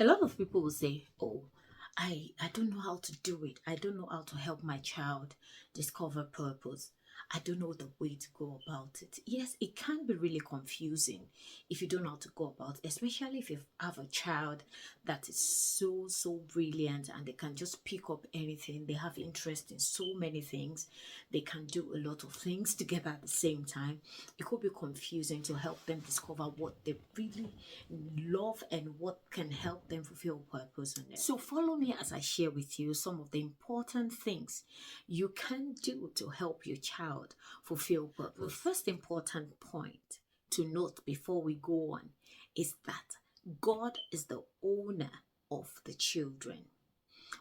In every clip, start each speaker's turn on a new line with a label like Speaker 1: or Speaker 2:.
Speaker 1: A lot of people will say, "Oh, I don't know how to do it. I don't know how to help my child discover purpose. I don't know the way to go about it." Yes, it can be really confusing if you don't know how to go about it, especially if you have a child that is so brilliant and they can just pick up anything. They have interest in so many things. They can do a lot of things together at the same time. It could be confusing to help them discover what they really love and what can help them fulfill purpose in it. So follow me as I share with you some of the important things you can do to help your child fulfill purpose. The first important point to note before we go on is that God is the owner of the children.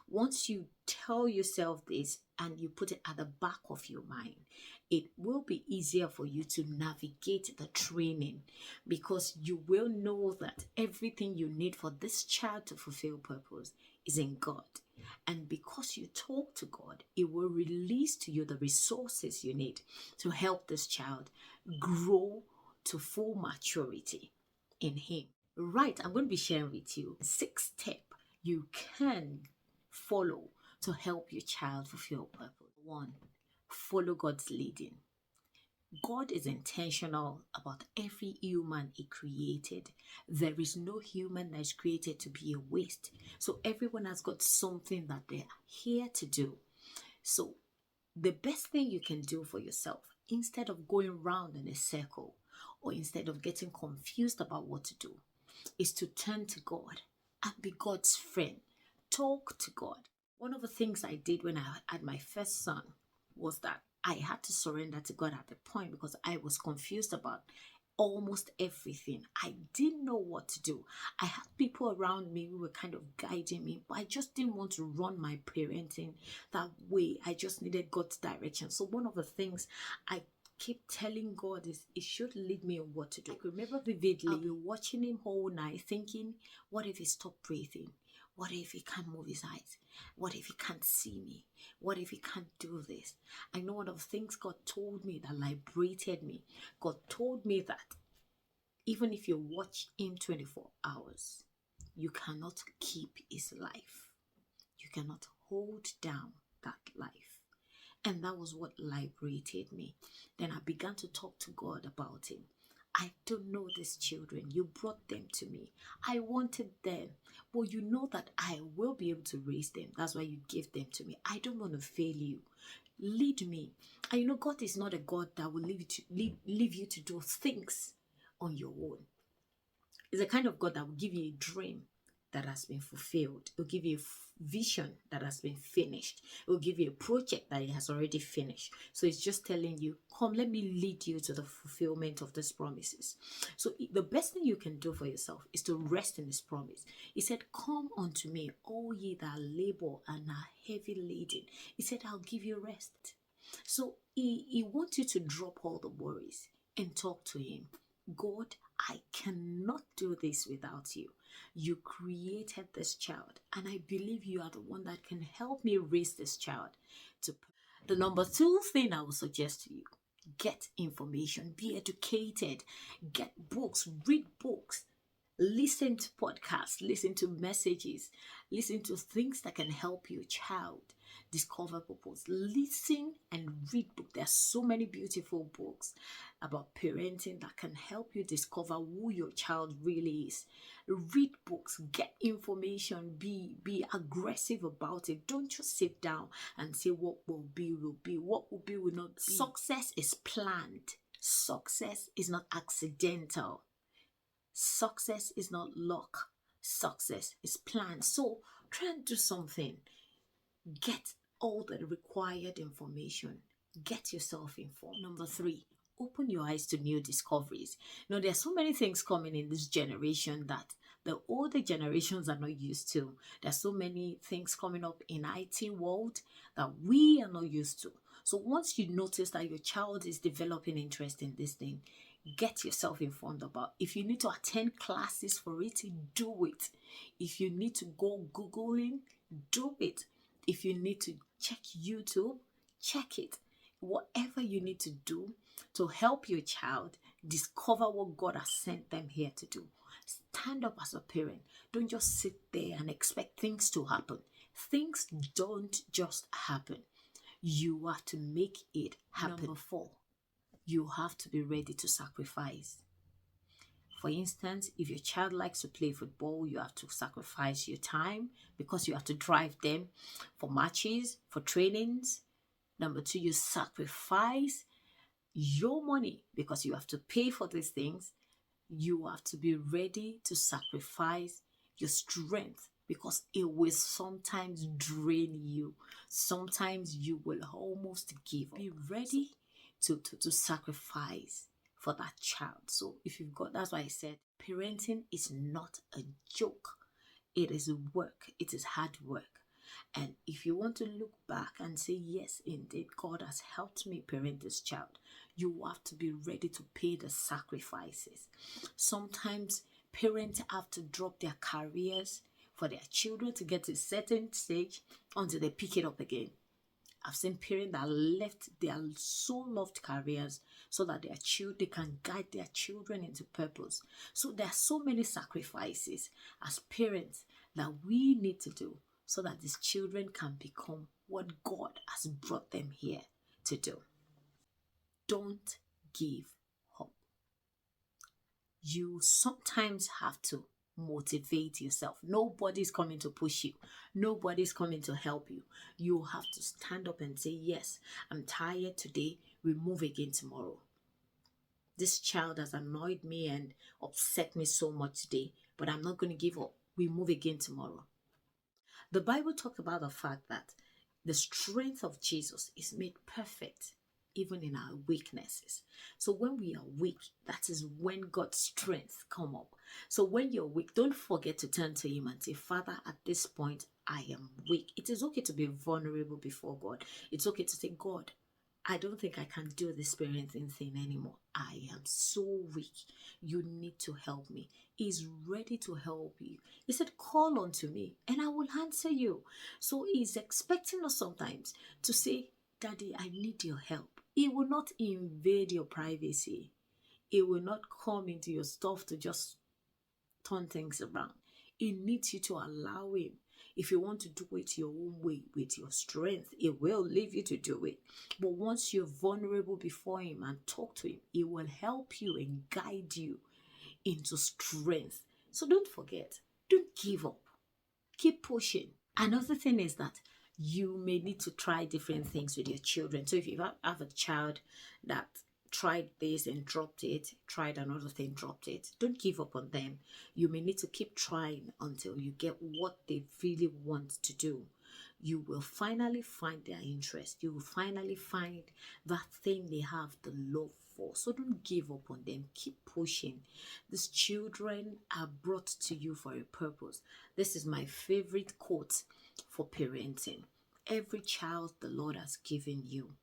Speaker 1: Once you tell yourself this and you put it at the back of your mind, it will be easier for you to navigate the training, because you will know that everything you need for this child to fulfill purpose is in God. And because you talk to God, it will release to you the resources you need to help this child grow to full maturity in Him. Right, I'm going to be sharing with you 6 steps you can follow to help your child fulfill purpose. 1, follow God's leading. God is intentional about every human He created. There is no human that is created to be a waste. So everyone has got something that they're here to do. So the best thing you can do for yourself, instead of going round in a circle or instead of getting confused about what to do, is to turn to God and be God's friend. Talk to God. One of the things I did when I had my first son was that I had to surrender to God at the point, because I was confused about almost everything. I didn't know what to do. I had people around me who were kind of guiding me, but I just didn't want to run my parenting that way. I just needed God's direction. So one of the things I keep telling God is He should lead me on what to do. I remember vividly watching him all night thinking, what if he stopped breathing? What if he can't move his eyes? What if he can't see me? What if he can't do this? I know one of the things God told me that liberated me. God told me that even if you watch him 24 hours, you cannot keep his life. You cannot hold down that life. And that was what liberated me. Then I began to talk to God about him. I don't know these children. You brought them to me. I wanted them. But you know that I will be able to raise them. That's why you gave them to me. I don't want to fail you. Lead me. And you know, God is not a God that will leave you to do things on your own. He's a kind of God that will give you a dream that has been fulfilled. It will give you a vision that has been finished. It will give you a project that it has already finished. So it's just telling you, come, let me lead you to the fulfillment of these promises. So the best thing you can do for yourself is to rest in His promise. He said, come unto me, all ye that labor and are heavy laden. He said, I'll give you rest. So he wants you to drop all the worries and talk to Him. God, I cannot do this without you. You created this child, and I believe you are the one that can help me raise this child to. The number 2 thing I would suggest to you: get information, be educated, get books, read books, listen to podcasts, listen to messages, listen to things that can help your child discover purpose. Listen and read books. There are so many beautiful books about parenting that can help you discover who your child really is. Read books, get information, be aggressive about it. Don't just sit down and say what will be will be, what will be will not be. Success is planned. Success is not accidental. Success is not luck. Success is planned. So try and do something. Get all the required information. Get yourself informed. Number 3, open your eyes to new discoveries. You know, there are so many things coming in this generation that the older generations are not used to. There's so many things coming up in IT world that we are not used to. So once you notice that your child is developing interest in this thing, get yourself informed about. If you need to attend classes for it, do it. If you need to go Googling, do it. If you need to check YouTube, check it. Whatever you need to do to help your child discover what God has sent them here to do, Stand up as a parent. Don't just sit there and expect things to happen. Things don't just happen. You have to make it happen. Number 4, you have to be ready to sacrifice. For instance, if your child likes to play football, you have to sacrifice your time because you have to drive them for matches, for trainings. Number 2, you sacrifice your money because you have to pay for these things. You have to be ready to sacrifice your strength because it will sometimes drain you. Sometimes you will almost give up. Be ready to sacrifice for that child. So if you've got, that's why I said parenting is not a joke. It is work. It is hard work. And if you want to look back and say, yes, indeed, God has helped me parent this child, you have to be ready to pay the sacrifices. Sometimes parents have to drop their careers for their children to get to a certain stage until they pick it up again. I've seen parents that left their so loved careers so that their children, they can guide their children into purpose. So there are so many sacrifices as parents that we need to do so that these children can become what God has brought them here to do. Don't give up. You sometimes have to motivate yourself. Nobody's coming to push you. Nobody's coming to help you. You have to stand up and say, yes, I'm tired today. We move again tomorrow. This child has annoyed me and upset me so much today, but I'm not going to give up. We move again tomorrow. The Bible talks about the fact that the strength of Jesus is made perfect even in our weaknesses. So when we are weak, that is when God's strength come up. So when you're weak, don't forget to turn to him and say, Father, at this point, I am weak. It is okay to be vulnerable before God. It's okay to say, God, I don't think I can do this parenting thing anymore. I am so weak. You need to help me. He's ready to help you. He said, call unto me and I will answer you. So he's expecting us sometimes to say, Daddy, I need your help. He will not invade your privacy. He will not come into your stuff to just turn things around. He needs you to allow him. If you want to do it your own way with your strength, he will leave you to do it. But once you're vulnerable before him and talk to him, he will help you and guide you into strength. So don't forget, don't give up. Keep pushing. Another thing is that you may need to try different things with your children. So if you have a child that tried this and dropped it, tried another thing, dropped it, don't give up on them. You may need to keep trying until you get what they really want to do. You will finally find their interest. You will finally find that thing they have the love for. So don't give up on them. Keep pushing. These children are brought to you for a purpose. This is my favorite quote for parenting. Every child the Lord has given you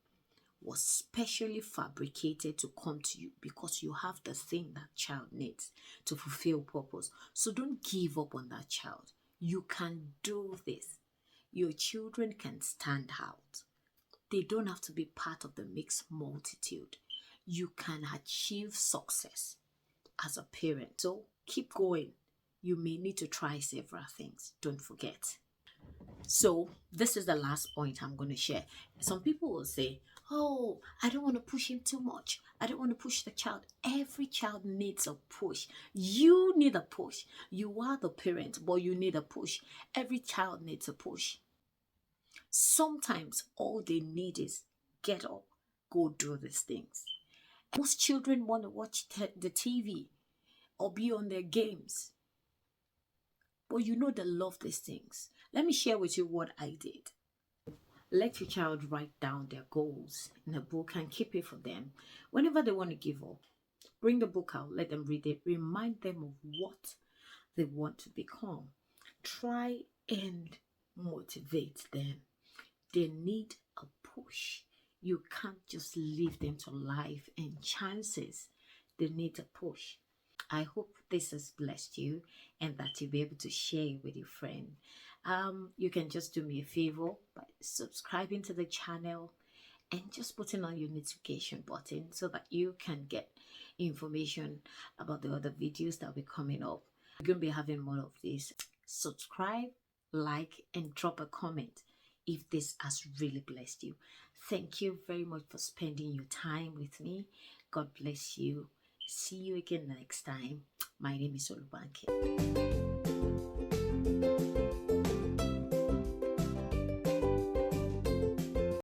Speaker 1: was specially fabricated to come to you because you have the thing that child needs to fulfill purpose. So don't give up on that child. You can do this. Your children can stand out. They don't have to be part of the mixed multitude. You can achieve success as a parent. So keep going. You may need to try several things. Don't forget. So this is the last point I'm going to share. Some people will say, oh, I don't want to push him too much. I don't want to push the child. Every child needs a push. You need a push. You are the parent, but you need a push. Every child needs a push. Sometimes all they need is get up, go do these things. Most children want to watch the TV or be on their games. But you know they love these things. Let me share with you what I did. Let your child write down their goals in a book and keep it for them. Whenever they want to give up, bring the book out, let them read it, remind them of what they want to become. Try and motivate them. They need a push. You can't just leave them to life and chances. They need a push. I hope this has blessed you and that you'll be able to share it with your friend. You can just do me a favor by subscribing to the channel and just putting on your notification button so that you can get information about the other videos that will be coming up. We're going to be having more of this. Subscribe, like, and drop a comment if this has really blessed you. Thank you very much for spending your time with me. God bless you. See you again next time. My name is Olubanke.